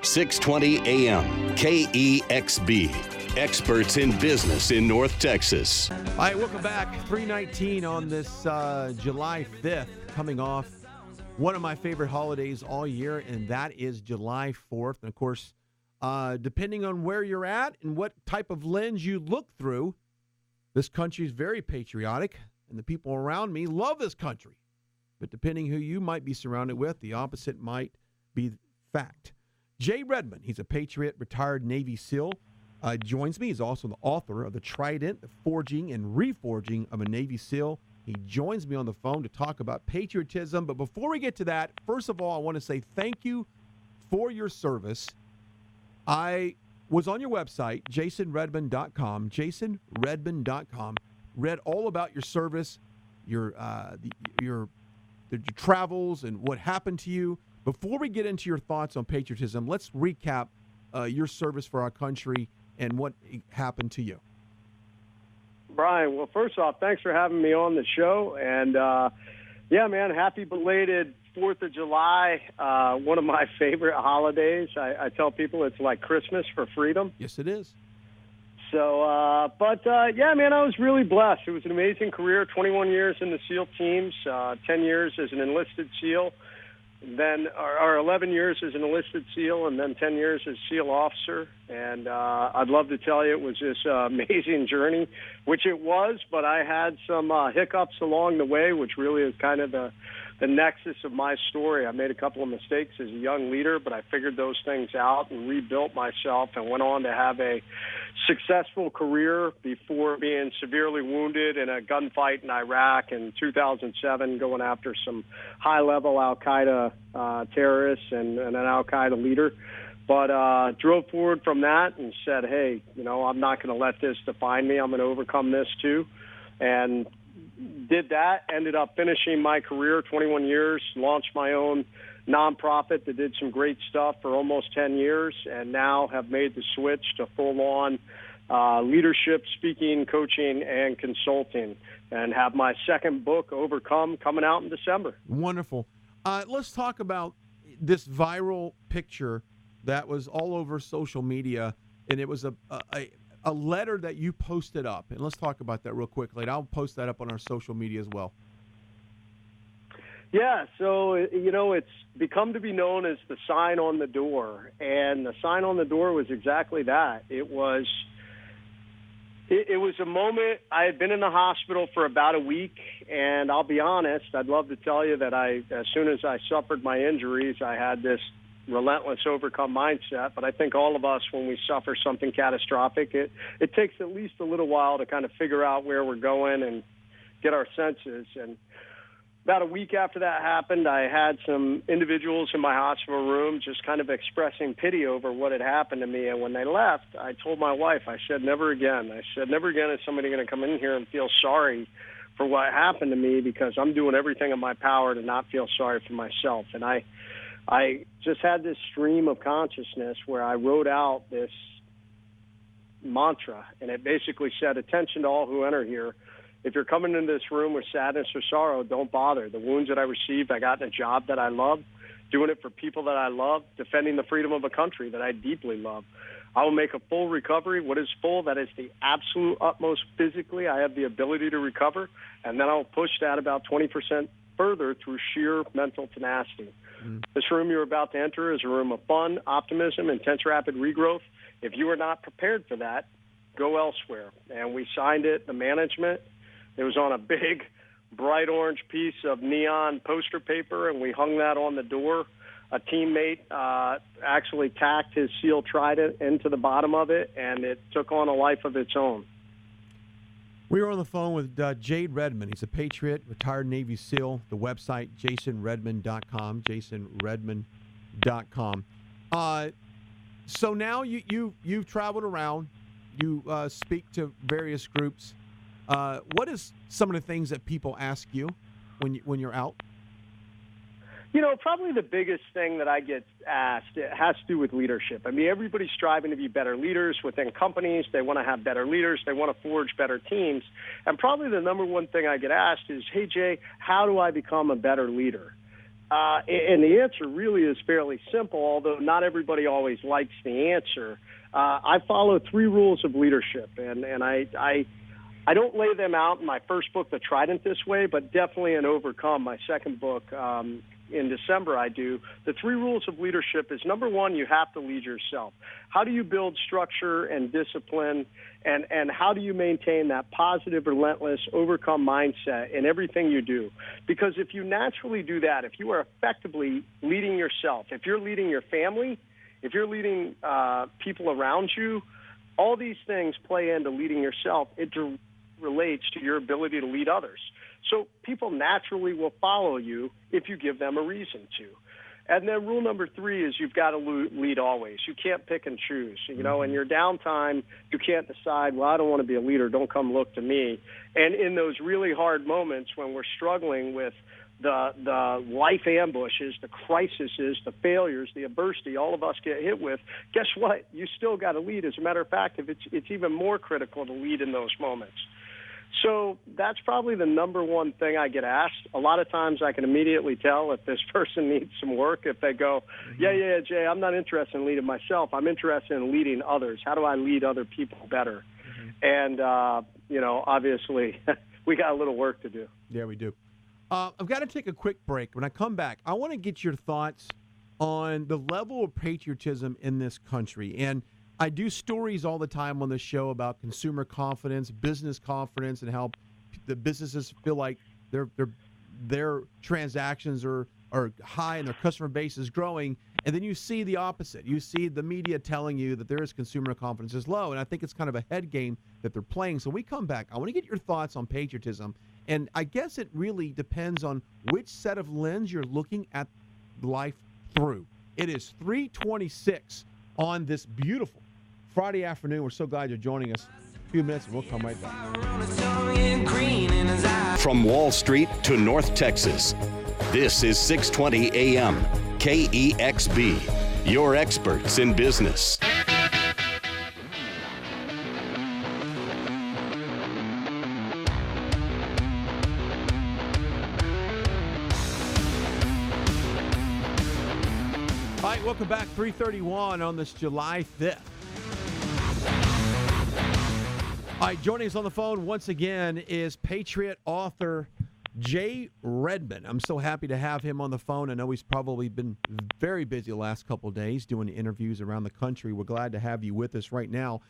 620 AM, KEXB, experts in business in North Texas. All right, welcome back. 3:19 on this July 5th, coming off one of my favorite holidays all year, and that is July 4th. And, of course, depending on where you're at and what type of lens you look through, this country is very patriotic, and the people around me love this country. But depending who you might be surrounded with, the opposite might be fact. Jay Redman, he's a Patriot, retired Navy SEAL, joins me. He's also the author of The Trident, the Forging and Reforging of a Navy SEAL. He joins me on the phone to talk about patriotism. But before we get to that, first of all, I want to say thank you for your service. I was on your website, jasonredman.com, read all about your service, your travels, and what happened to you. Before we get into your thoughts on patriotism, let's recap your service for our country and what happened to you. Brian, well, first off, thanks for having me on the show. And, yeah, man, happy belated 4th of July, one of my favorite holidays. I tell people it's like Christmas for freedom. Yes, it is. So, yeah, man, I was really blessed. It was an amazing career, 21 years in the SEAL teams, 10 years as an enlisted SEAL. Then, or 11 years as an enlisted SEAL, and then 10 years as SEAL officer. And I'd love to tell you it was this amazing journey, which it was, but I had some hiccups along the way, which really is kind of the nexus of my story. I made a couple of mistakes as a young leader, but I figured those things out and rebuilt myself and went on to have a successful career before being severely wounded in a gunfight in Iraq in 2007, going after some high-level al-Qaeda terrorists and an al-Qaeda leader. But drove forward from that and said, hey, you know, I'm not going to let this define me. I'm going to overcome this too. And did that, ended up finishing my career, 21 years, launched my own nonprofit that did some great stuff for almost 10 years, and now have made the switch to full-on leadership, speaking, coaching, and consulting, and have my second book, Overcome, coming out in December. Wonderful. Let's talk about this viral picture that was all over social media, and it was a letter that you posted up. And let's talk about that real quickly. And I'll post that up on our social media as well. Yeah, so, you know, it's become to be known as the sign on the door. And the sign on the door was exactly that. It was a moment. I had been in the hospital for about a week, and I'll be honest, I'd love to tell you that as soon as I suffered my injuries, I had this relentless overcome mindset. But I think all of us, when we suffer something catastrophic, it takes at least a little while to kind of figure out where we're going and get our senses. And about a week after that happened, I had some individuals in my hospital room just kind of expressing pity over what had happened to me. And when they left, I told my wife, I said, never again. I said, never again is somebody going to come in here and feel sorry for what happened to me, because I'm doing everything in my power to not feel sorry for myself. And I just had this stream of consciousness where I wrote out this mantra, and it basically said, attention to all who enter here. If you're coming into this room with sadness or sorrow, don't bother. The wounds that I received, I got in a job that I love, doing it for people that I love, defending the freedom of a country that I deeply love. I will make a full recovery. What is full? That is the absolute utmost physically I have the ability to recover, and then I'll push that about 20% further through sheer mental tenacity. This room you're about to enter is a room of fun, optimism, intense rapid regrowth. If you are not prepared for that, go elsewhere. And we signed it, the management. It was on a big, bright orange piece of neon poster paper, and we hung that on the door. A teammate actually tacked his SEAL Trident into the bottom of it, and it took on a life of its own. We were on the phone with Jade Redman. He's a Patriot, retired Navy SEAL. The website, jasonredman.com, jasonredman.com. So now you've traveled around. You speak to various groups. What is some of the things that people ask you when you're out? You know, probably the biggest thing that I get asked, it has to do with leadership. I mean, everybody's striving to be better leaders within companies. They want to have better leaders. They want to forge better teams. And probably the number one thing I get asked is, hey, Jay, how do I become a better leader? And the answer really is fairly simple, although not everybody always likes the answer. I follow 3 rules of leadership, and I don't lay them out in my first book, The Trident, this way, but definitely in Overcome, my second book, in December I do. The 3 rules of leadership is, number 1, you have to lead yourself. How do you build structure and discipline, and how do you maintain that positive, relentless, overcome mindset in everything you do? Because if you naturally do that, if you are effectively leading yourself, if you're leading your family, if you're leading people around you, all these things play into leading yourself. It relates to your ability to lead others. So people naturally will follow you if you give them a reason to. And then rule number 3 is you've got to lead always. You can't pick and choose. You know, in your downtime, you can't decide, well, I don't want to be a leader. Don't come look to me. And in those really hard moments when we're struggling with the life ambushes, the crises, the failures, the adversity all of us get hit with, guess what? You still got to lead. As a matter of fact, it's even more critical to lead in those moments. So that's probably the number one thing I get asked. A lot of times I can immediately tell if this person needs some work. If they go, yeah, Jay, I'm not interested in leading myself. I'm interested in leading others. How do I lead other people better? And, obviously we got a little work to do. Yeah, we do. I've got to take a quick break. When I come back, I want to get your thoughts on the level of patriotism in this country. And I do stories all the time on the show about consumer confidence, business confidence, and how the businesses feel like their transactions are high and their customer base is growing. And then you see the opposite. You see the media telling you that there is consumer confidence is low. And I think it's kind of a head game that they're playing. So we come back. I want to get your thoughts on patriotism. And I guess it really depends on which set of lens you're looking at life through. It is 3:26 on this beautiful Friday afternoon. We're so glad you're joining us. A few minutes and we'll come right back. From Wall Street to North Texas, this is 620 AM KEXB, your experts in business. All right, welcome back. 3:31 on this July 5th. All right, joining us on the phone once again is Patriot author Jay Redman. I'm so happy to have him on the phone. I know he's probably been very busy the last couple of days doing interviews around the country. We're glad to have you with us right now.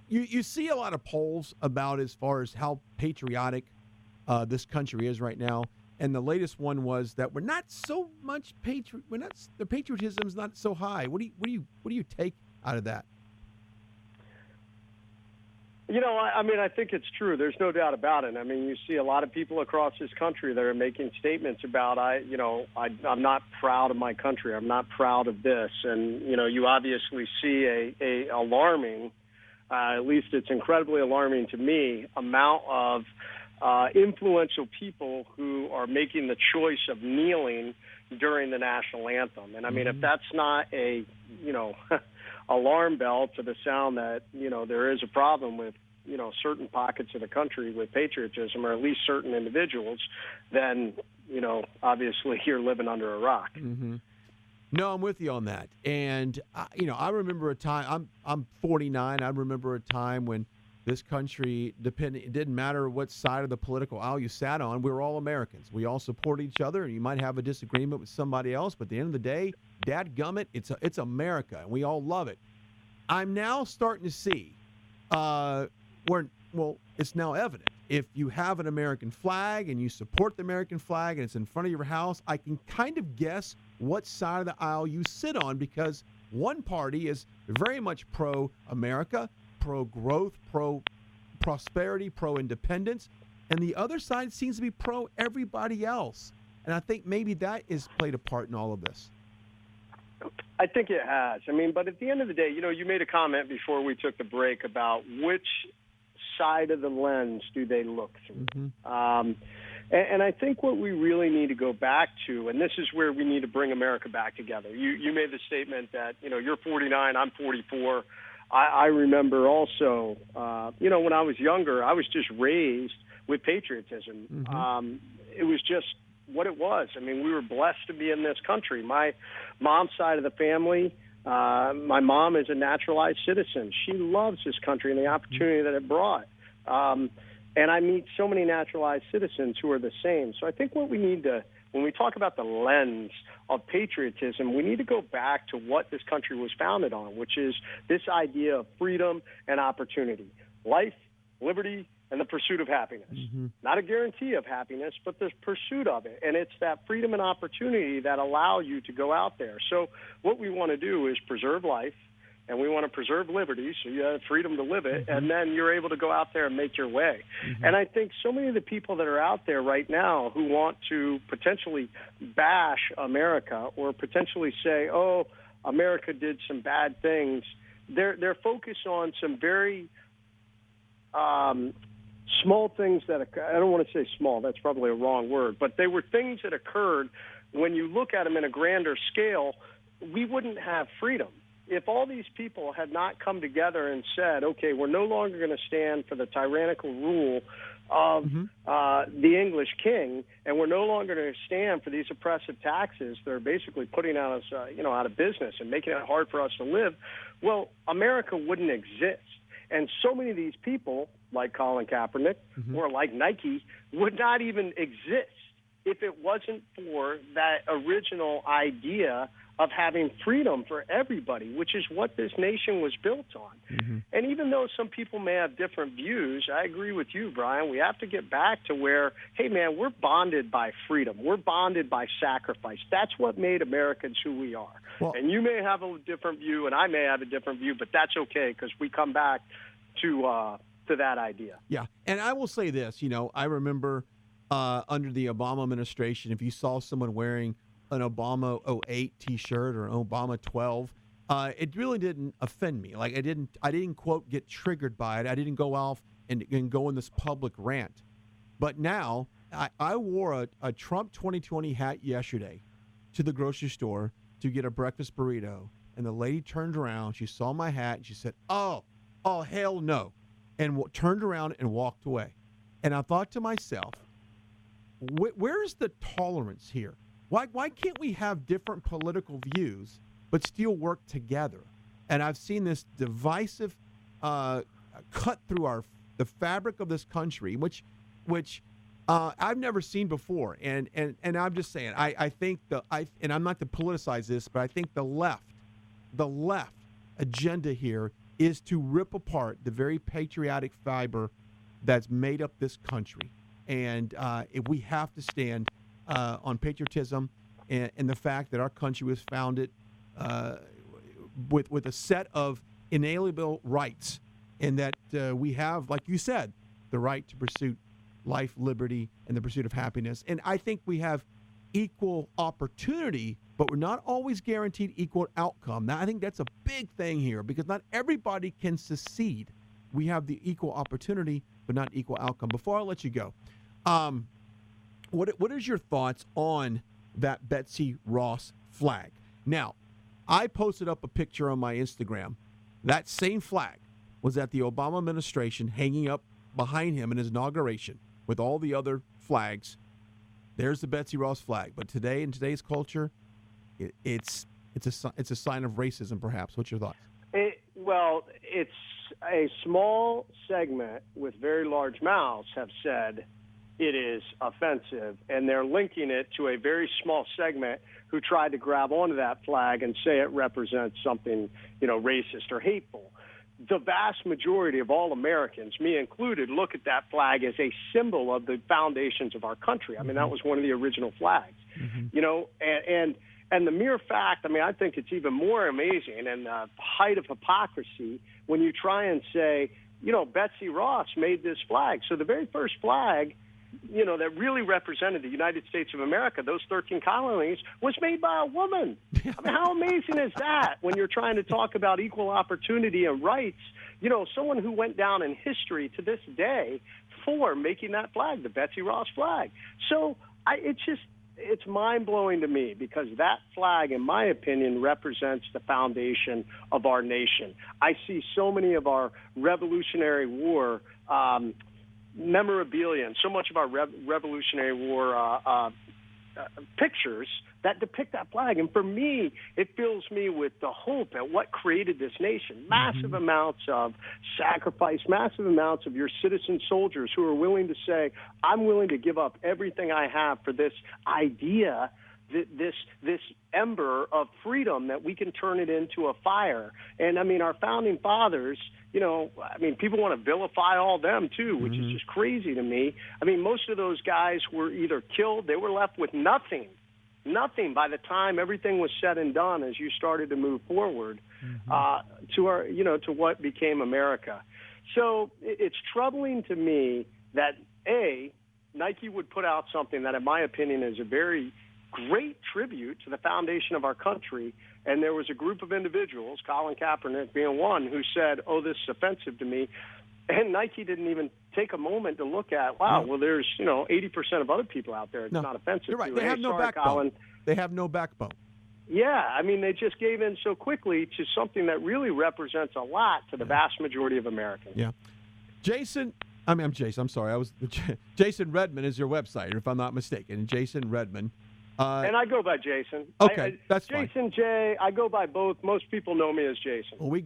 You see a lot of polls about as far as how patriotic this country is right now. And the latest one was that we're not so much the patriotism's not so high. What do you take out of that? I think it's true. There's no doubt about it. I mean, you see a lot of people across this country that are making statements about, I'm not proud of my country. I'm not proud of this. And, you obviously see a alarming, at least it's incredibly alarming to me, amount of influential people who are making the choice of kneeling during the national anthem. And I mean, if that's not a, alarm bell to the sound that, there is a problem with, certain pockets of the country with patriotism, or at least certain individuals, then, obviously you're living under a rock. Mm-hmm. No, I'm with you on that. And, I remember a time, I'm 49. I remember a time when this country, it didn't matter what side of the political aisle you sat on, we were all Americans. We all support each other, and you might have a disagreement with somebody else, but at the end of the day, dadgummit, it's America, and we all love it. I'm now starting to see it's now evident. If you have an American flag and you support the American flag and it's in front of your house, I can kind of guess what side of the aisle you sit on, because one party is very much pro-America, pro-growth, pro-prosperity, pro-independence, and the other side seems to be pro-everybody else. And I think maybe that is played a part in all of this. I think it has. I mean, but at the end of the day, you made a comment before we took the break about which side of the lens do they look through. Mm-hmm. And I think what we really need to go back to, and this is where we need to bring America back together. You made the statement that, you're 49, I'm 44. I remember also, when I was younger, I was just raised with patriotism. Mm-hmm. It was just, what it was. I mean, we were blessed to be in this country. My mom's side of the family, my mom is a naturalized citizen. She loves this country and the opportunity that it brought. And I meet so many naturalized citizens who are the same. So I think what we need to, when we talk about the lens of patriotism, we need to go back to what this country was founded on, which is this idea of freedom and opportunity, life, liberty, and the pursuit of happiness. Not a guarantee of happiness, but the pursuit of it. And it's that freedom and opportunity that allow you to go out there. So what we want to do is preserve life, and we want to preserve liberty, so you have freedom to live it, and then you're able to go out there and make your way. And I think so many of the people that are out there right now who want to potentially bash America or potentially say, oh, America did some bad things, they're focused on some very small things that I don't want to say small, that's probably a wrong word, but they were things that occurred. When you look at them in a grander scale, we wouldn't have freedom. If all these people had not come together and said, okay, we're no longer going to stand for the tyrannical rule of the English king, and we're no longer going to stand for these oppressive taxes that are basically putting us, out of business and making it hard for us to live, well, America wouldn't exist. And so many of these people, like Colin Kaepernick or like Nike, would not even exist if it wasn't for that original idea of having freedom for everybody, which is what this nation was built on. And even though some people may have different views, I agree with you, Brian, we have to get back to where, hey, man, we're bonded by freedom. We're bonded by sacrifice. That's what made Americans who we are. Well, and you may have a different view, and I may have a different view, but that's okay because we come back to that idea. Yeah, and I will say this, I remember under the Obama administration, if you saw someone wearing an Obama 08 T-shirt or an Obama 12, it really didn't offend me. Like I didn't quote get triggered by it. I didn't go off and go in this public rant. But now I wore a Trump 2020 hat yesterday to the grocery store to get a breakfast burrito, and the lady turned around. She saw my hat and she said, "Oh hell no," and turned around and walked away. And I thought to myself, where is the tolerance here? Why can't we have different political views but still work together? And I've seen this divisive cut through the fabric of this country, which I've never seen before. And I'm just saying, I think and I'm not to politicize this, but I think the left agenda here is to rip apart the very patriotic fiber that's made up this country. And if we have to stand on patriotism and the fact that our country was founded with a set of inalienable rights, and that we have, like you said, the right to pursue life, liberty, and the pursuit of happiness. And I think we have equal opportunity, but we're not always guaranteed equal outcome. Now, I think that's a big thing here because not everybody can succeed. We have the equal opportunity, but not equal outcome. Before I let you go, what is your thoughts on that Betsy Ross flag? Now, I posted up a picture on my Instagram. That same flag was at the Obama administration, hanging up behind him in his inauguration with all the other flags. There's the Betsy Ross flag. But today, in today's culture, it's a sign of racism, perhaps. What's your thoughts? It's a small segment with very large mouths have said it is offensive, and they're linking it to a very small segment who tried to grab onto that flag and say it represents something, racist or hateful. The vast majority of all Americans, me included, look at that flag as a symbol of the foundations of our country. I mean, that was one of the original flags, and the mere fact, I think it's even more amazing and the height of hypocrisy when you try and say, Betsy Ross made this flag. So the very first flag, that really represented the United States of America, those 13 colonies, was made by a woman. How amazing is that when you're trying to talk about equal opportunity and rights? Someone who went down in history to this day for making that flag, the Betsy Ross flag. So it's mind-blowing to me because that flag, in my opinion, represents the foundation of our nation. I see so many of our Revolutionary War memorabilia and so much of our Revolutionary War pictures that depict that flag. And for me, it fills me with the hope at what created this nation. Massive amounts of sacrifice, massive amounts of your citizen soldiers who are willing to say, I'm willing to give up everything I have for this idea, this ember of freedom that we can turn it into a fire. And, I mean, our founding fathers, people want to vilify all them, too, which is just crazy to me. I mean, most of those guys were either killed, they were left with nothing by the time everything was said and done as you started to move forward to what became America. So it's troubling to me that, Nike would put out something that, in my opinion, is a very great tribute to the foundation of our country, and there was a group of individuals, Colin Kaepernick being one, who said, this is offensive to me, and Nike didn't even take a moment to look at, there's 80% of other people out there it's not offensive. You're right. To. They have no backbone. Colin. They have no backbone. Yeah, I mean, they just gave in so quickly to something that really represents a lot to the vast majority of Americans. Yeah. Jason Redman is your website, if I'm not mistaken. Jason Redman. And I go by Jason. Okay, that's Jason fine. J. I go by both. Most people know me as Jason. Well, we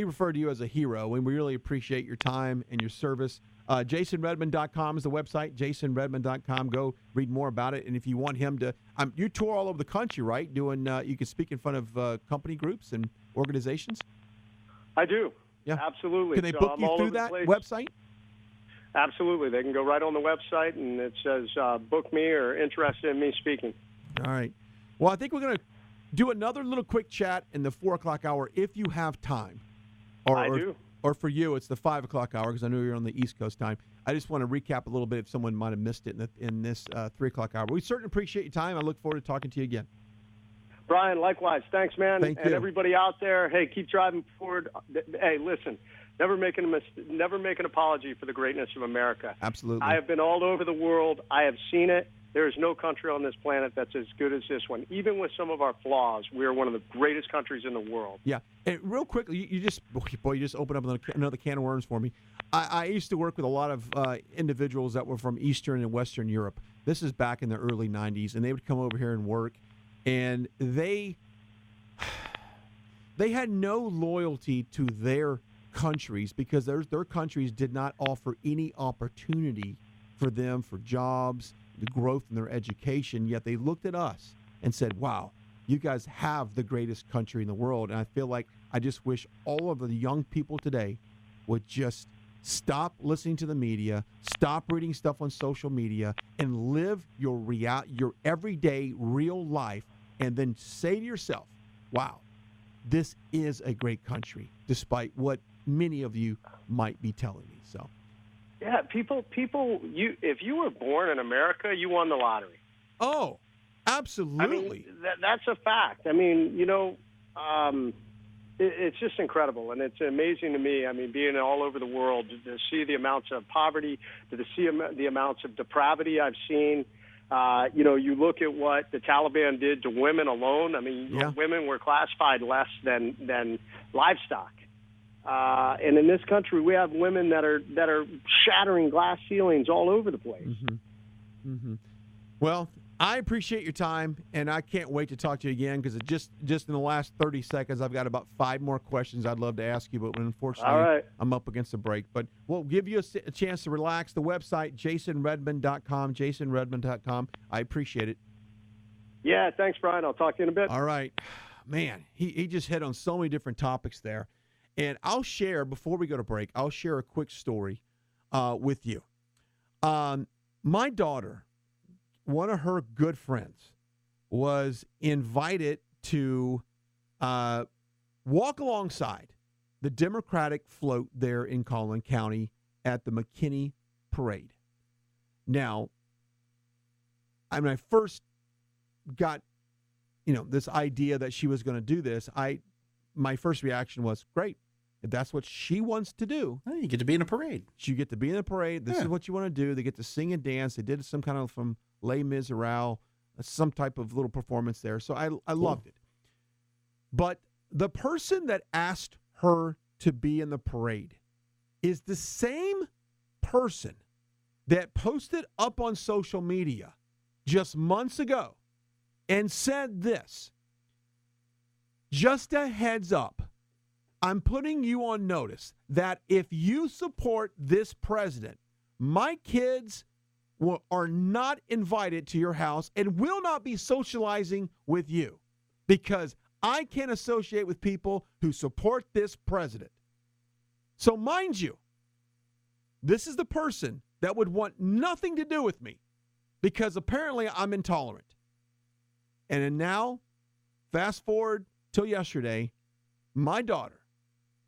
refer to you as a hero, and we really appreciate your time and your service. JasonRedman.com is the website. JasonRedman.com. Go read more about it. And if you want him to, you tour all over the country, right? Doing, you can speak in front of company groups and organizations. I do. Yeah, absolutely. Can they book you through that website? Absolutely. They can go right on the website, and it says book me or interested in me speaking. All right. Well, I think we're going to do another little quick chat in the 4 o'clock hour if you have time. I do. Or for you, it's the 5 o'clock hour because I know you're on the East Coast time. I just want to recap a little bit if someone might have missed it in this 3 o'clock hour. We certainly appreciate your time. I look forward to talking to you again. Brian, likewise. Thanks, man. Thank you. And everybody out there, hey, keep driving forward. Hey, listen. Never make an apology for the greatness of America. Absolutely. I have been all over the world. I have seen it. There is no country on this planet that's as good as this one. Even with some of our flaws, we are one of the greatest countries in the world. Yeah. And real quickly, you just opened up another can of worms for me. I used to work with a lot of individuals that were from Eastern and Western Europe. This is back in the early 90s, and they would come over here and work, and they had no loyalty to their countries because their countries did not offer any opportunity for them for jobs, the growth in their education, yet they looked at us and said, wow, you guys have the greatest country in the world. And I feel like I just wish all of the young people today would just stop listening to the media, stop reading stuff on social media, and live your everyday real life, and then say to yourself, wow, this is a great country, despite what many of you might be telling me. So, yeah, people, if you were born in America, you won the lottery. Oh, absolutely. I mean, that's a fact. I mean, it's just incredible, and it's amazing to me. I mean, being all over the world to see the amounts of poverty, to see the amounts of depravity I've seen. You look at what the Taliban did to women alone. I mean, women were classified less than livestock. And in this country, we have women that are shattering glass ceilings all over the place. Mm-hmm. Mm-hmm. Well, I appreciate your time, and I can't wait to talk to you again because just in the last 30 seconds, I've got about 5 more questions I'd love to ask you, but unfortunately, I'm up against a break. But we'll give you a chance to relax. The website, jasonredman.com, jasonredman.com. I appreciate it. Yeah, thanks, Brian. I'll talk to you in a bit. All right. Man, he just hit on so many different topics there. And I'll share, before we go to break, I'll share a quick story with you. My daughter, one of her good friends, was invited to walk alongside the Democratic float there in Collin County at the McKinney Parade. Now, when I first got, this idea that she was going to do this, my first reaction was, great. If that's what she wants to do. Oh, you get to be in a parade. You get to be in a parade. This is what you want to do. They get to sing and dance. They did some kind of from Les Miserables, some type of little performance there. So I loved it. But the person that asked her to be in the parade is the same person that posted up on social media just months ago and said this: just a heads up, I'm putting you on notice that if you support this president, my kids are not invited to your house and will not be socializing with you because I can't associate with people who support this president. So mind you, this is the person that would want nothing to do with me because apparently I'm intolerant. And then now, fast forward till yesterday, my daughter,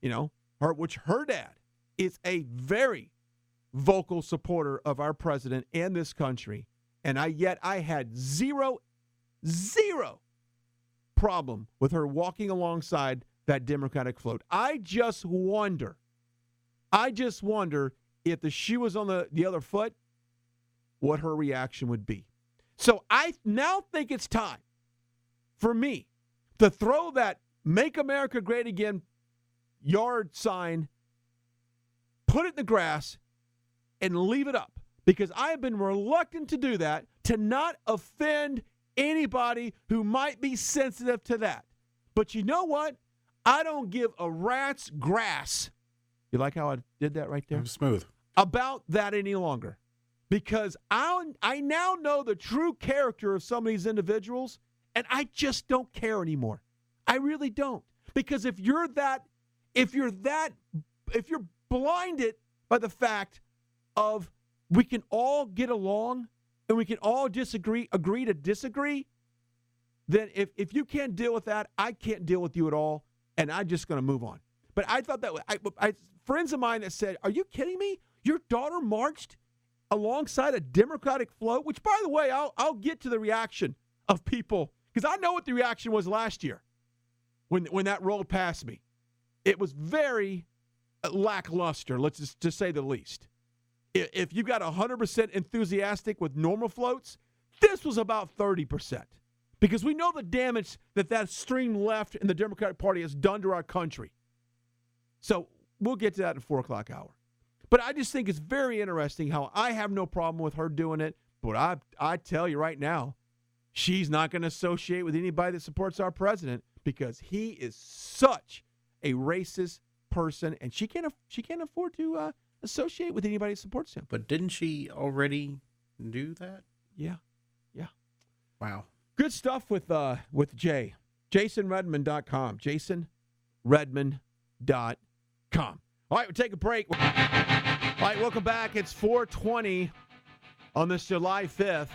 her dad is a very vocal supporter of our president and this country. And I had zero problem with her walking alongside that Democratic float. I just wonder if the shoe was on the other foot, what her reaction would be. So I now think it's time for me to throw that Make America Great Again yard sign, put it in the grass, and leave it up. Because I have been reluctant to do that, to not offend anybody who might be sensitive to that. But you know what? I don't give a rat's grass. You like how I did that right there? Smooth. About that any longer. Because I now know the true character of some of these individuals, and I just don't care anymore. I really don't. Because if you're blinded by the fact of we can all get along and we can all agree to disagree, then if you can't deal with that, I can't deal with you at all, and I'm just going to move on. But I thought that I friends of mine that said, "Are you kidding me? Your daughter marched alongside a Democratic float," which, by the way, I'll get to the reaction of people because I know what the reaction was last year when that rolled past me. It was very lackluster, let's just say the least. If you got 100% enthusiastic with normal floats, this was about 30%. Because we know the damage that extreme left and the Democratic Party has done to our country. So we'll get to that in 4 o'clock hour. But I just think it's very interesting how I have no problem with her doing it. But I tell you right now, she's not going to associate with anybody that supports our president because he is such a racist person, and she can't afford to associate with anybody that supports him. But didn't she already do that? Yeah. Wow. Good stuff with Jay. JasonRedman.com. JasonRedman.com. All right, we'll take a break. All right, welcome back. It's 4:20 on this July 5th.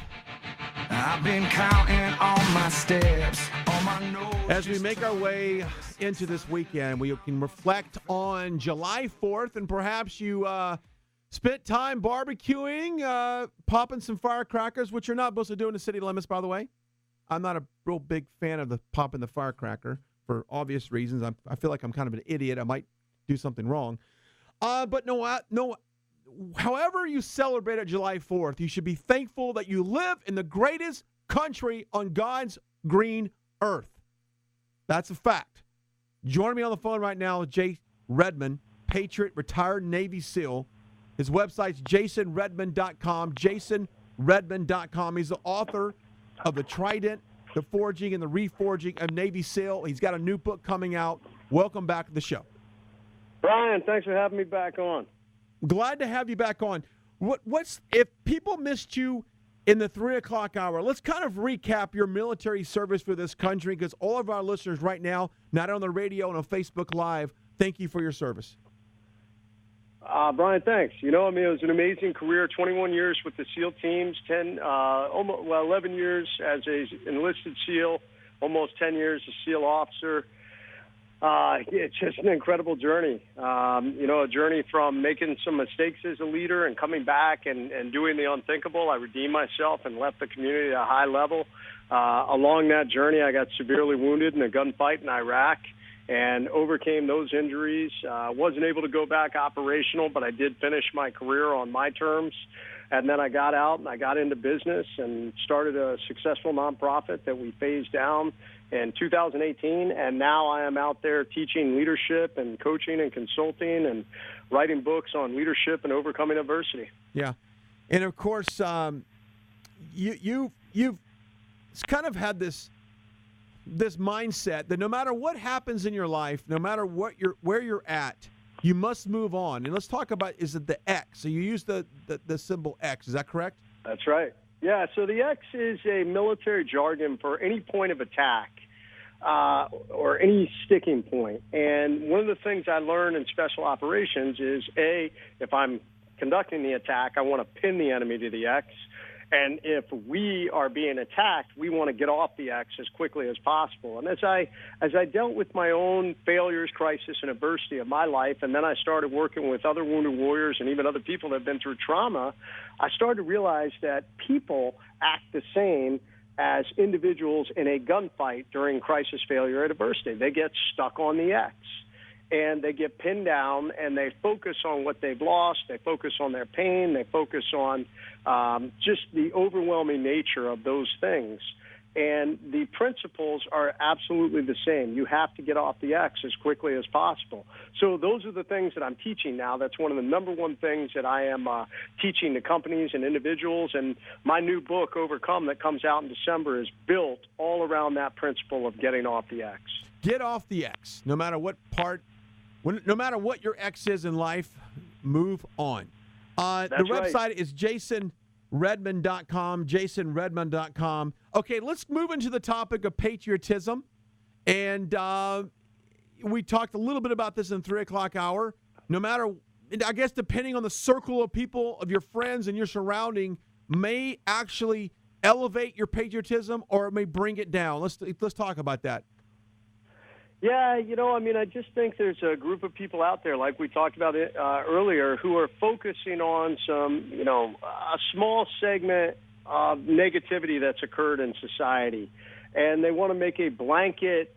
I've been counting on my steps, on my nose. As we make our way into this weekend, we can reflect on July 4th, and perhaps you spent time barbecuing, popping some firecrackers, which you're not supposed to do in the city limits, by the way. I'm not a real big fan of the popping the firecracker for obvious reasons. I feel like I'm kind of an idiot. I might do something wrong. But no. However you celebrate July 4th, you should be thankful that you live in the greatest country on God's green earth. That's a fact. Joining me on the phone right now is Jay Redman, Patriot, retired Navy SEAL. His website's jasonredman.com, jasonredman.com. He's the author of The Trident, The Forging and the Reforging of Navy SEAL. He's got a new book coming out. Welcome back to the show. Brian, thanks for having me back on. Glad to have you back on. What's if people missed you in the 3 o'clock hour? Let's kind of recap your military service for this country because all of our listeners right now, not on the radio and on Facebook Live, thank you for your service. Brian, thanks. It was an amazing career. 21 years with the SEAL teams, 11 years as an enlisted SEAL, almost 10 years as SEAL officer. It's just an incredible journey. A journey from making some mistakes as a leader and coming back and doing the unthinkable. I redeemed myself and left the community at a high level. Along that journey, I got severely wounded in a gunfight in Iraq and overcame those injuries. Wasn't able to go back operational, but I did finish my career on my terms. And then I got out and I got into business and started a successful nonprofit that we phased down in 2018, and now I am out there teaching leadership and coaching and consulting and writing books on leadership and overcoming adversity. Yeah, and of course, you you've kind of had this mindset that no matter what happens in your life, no matter where you're at, you must move on. And let's talk about, is it the X? So you use the symbol X. Is that correct? That's right. Yeah, so the X is a military jargon for any point of attack or any sticking point. And one of the things I learned in special operations is, if I'm conducting the attack, I want to pin the enemy to the X. And if we are being attacked, we want to get off the X as quickly as possible. And as I dealt with my own failures, crisis, and adversity of my life, and then I started working with other wounded warriors and even other people that have been through trauma, I started to realize that people act the same as individuals in a gunfight during crisis, failure, and adversity. They get stuck on the X. And they get pinned down, and they focus on what they've lost. They focus on their pain. They focus on just the overwhelming nature of those things. And the principles are absolutely the same. You have to get off the X as quickly as possible. So those are the things that I'm teaching now. That's one of the number one things that I am teaching to companies and individuals. And my new book, Overcome, that comes out in December, is built all around that principle of getting off the X. Get off the X, no matter what no matter what your X is in life, move on. The website is jasonredman.com, jasonredman.com. Okay, let's move into the topic of patriotism. And we talked a little bit about this in the 3 o'clock hour. No matter, I guess, depending on the circle of people, of your friends and your surrounding, may actually elevate your patriotism or it may bring it down. Let's talk about that. Yeah, I just think there's a group of people out there, like we talked about it earlier, who are focusing on some, a small segment of negativity that's occurred in society. And they want to make a blanket,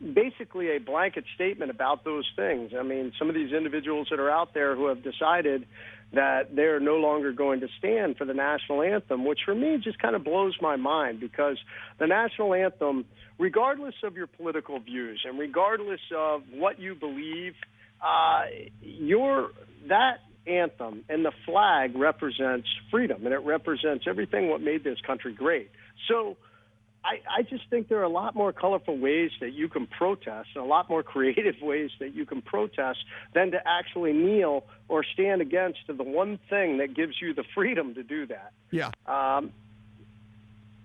basically a blanket statement about those things. I mean, some of these individuals that are out there who have decided that they're no longer going to stand for the national anthem, which for me just kind of blows my mind, because the national anthem, regardless of your political views and regardless of what you believe, that anthem and the flag represents freedom, and it represents everything what made this country great. So I just think there are a lot more colorful ways that you can protest and a lot more creative ways that you can protest than to actually kneel or stand against the one thing that gives you the freedom to do that. Yeah.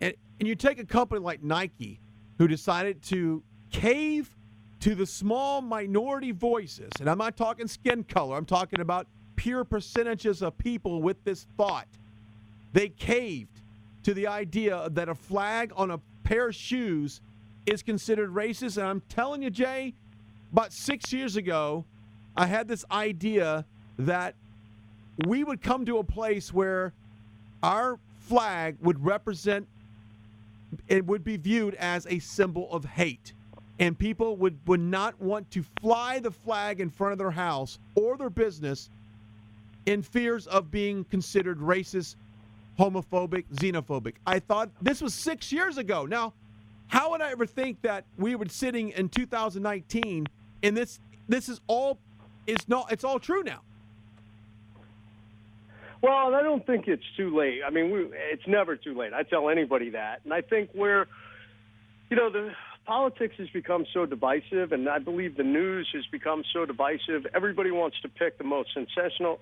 And you take a company like Nike, who decided to cave to the small minority voices, and I'm not talking skin color, I'm talking about pure percentages of people with this thought. They caved to the idea that a flag on a pair of shoes is considered racist. And I'm telling you, Jay, about 6 years ago, I had this idea that we would come to a place where our flag would represent, it would be viewed as a symbol of hate. And people would not want to fly the flag in front of their house or their business in fears of being considered racist, homophobic, xenophobic. I thought this was 6 years ago. Now, how would I ever think that we were sitting in 2019 and this is all, it's all true now? Well, I don't think it's too late. I mean, it's never too late. I tell anybody that. And I think the politics has become so divisive, and I believe the news has become so divisive. Everybody wants to pick the most sensational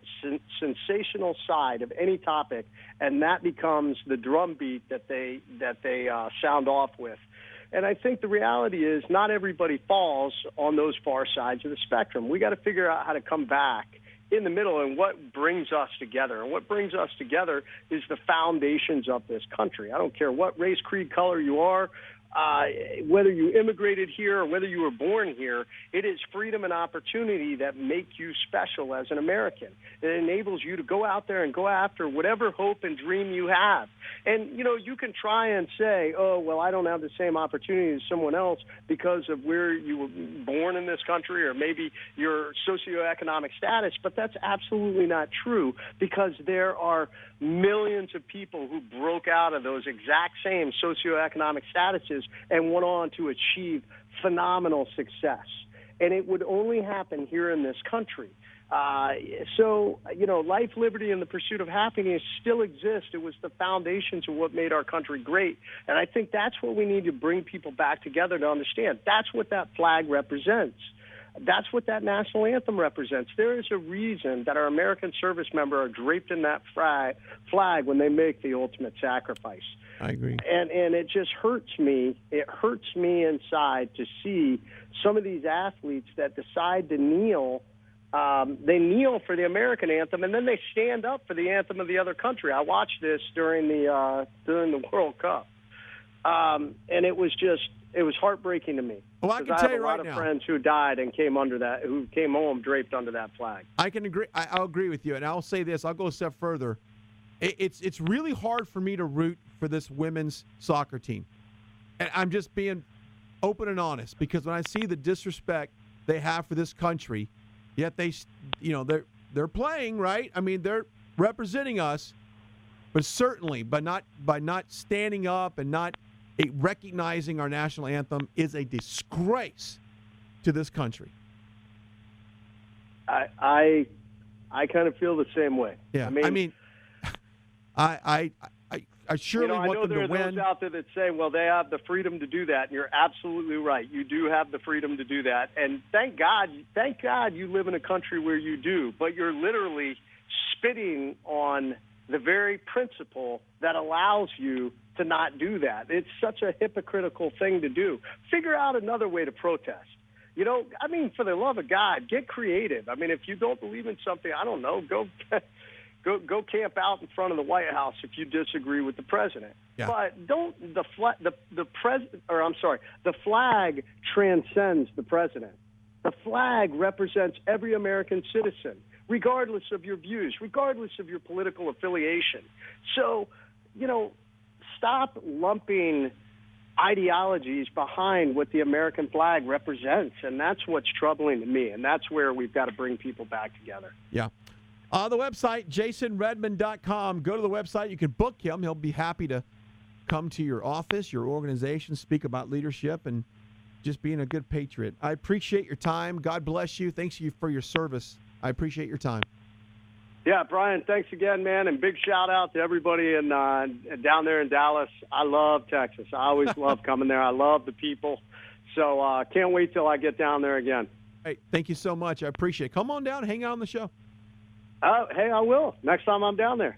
side of any topic, and that becomes the drumbeat that they sound off with. And I think the reality is not everybody falls on those far sides of the spectrum. We got to figure out how to come back in the middle and what brings us together. And what brings us together is the foundations of this country. I don't care what race, creed, color you are, whether you immigrated here or whether you were born here, it is freedom and opportunity that make you special as an American. It enables you to go out there and go after whatever hope and dream you have. And, you can try and say, oh, well, I don't have the same opportunity as someone else because of where you were born in this country or maybe your socioeconomic status, but that's absolutely not true, because there are millions of people who broke out of those exact same socioeconomic statuses and went on to achieve phenomenal success. And it would only happen here in this country. So, life, liberty, and the pursuit of happiness still exist. It was the foundations of what made our country great. And I think that's what we need to bring people back together to understand. That's what that flag represents. That's what that national anthem represents. There is a reason that our American service members are draped in that flag when they make the ultimate sacrifice. I agree. And it just hurts me. It hurts me inside to see some of these athletes that decide to kneel. They kneel for the American anthem, and then they stand up for the anthem of the other country. I watched this during the World Cup, and it was heartbreaking to me. Well, I can tell you right now, I have a lot of friends who died and who came home draped under that flag. I can agree. I'll agree with you, and I'll say this. I'll go a step further. It's really hard for me to root for this women's soccer team, and I'm just being open and honest, because when I see the disrespect they have for this country, yet they're playing, right? I mean, they're representing us, but certainly by not standing up and not recognizing our national anthem is a disgrace to this country. I kind of feel the same way. Yeah, I surely want them to win. I know there are those out there that say, well, they have the freedom to do that, and you're absolutely right. You do have the freedom to do that, and thank God you live in a country where you do, but you're literally spitting on the very principle that allows you to not do that. It's such a hypocritical thing to do. Figure out another way to protest. For the love of God, get creative. If you don't believe in something, I don't know, go camp out in front of the White House if you disagree with the president. Yeah. But the flag transcends the president. The flag represents every American citizen, regardless of your views, regardless of your political affiliation. So, stop lumping ideologies behind what the American flag represents, and that's what's troubling to me, and that's where we've got to bring people back together. Yeah. The website, jasonredman.com. Go to the website. You can book him. He'll be happy to come to your office, your organization, speak about leadership and just being a good patriot. I appreciate your time. God bless you. Thanks you for your service. I appreciate your time. Yeah, Brian, thanks again, man, and big shout-out to everybody down there in Dallas. I love Texas. I always love coming there. I love the people. So can't wait till I get down there again. Hey, thank you so much. I appreciate it. Come on down, hang out on the show. Hey, I will. Next time I'm down there.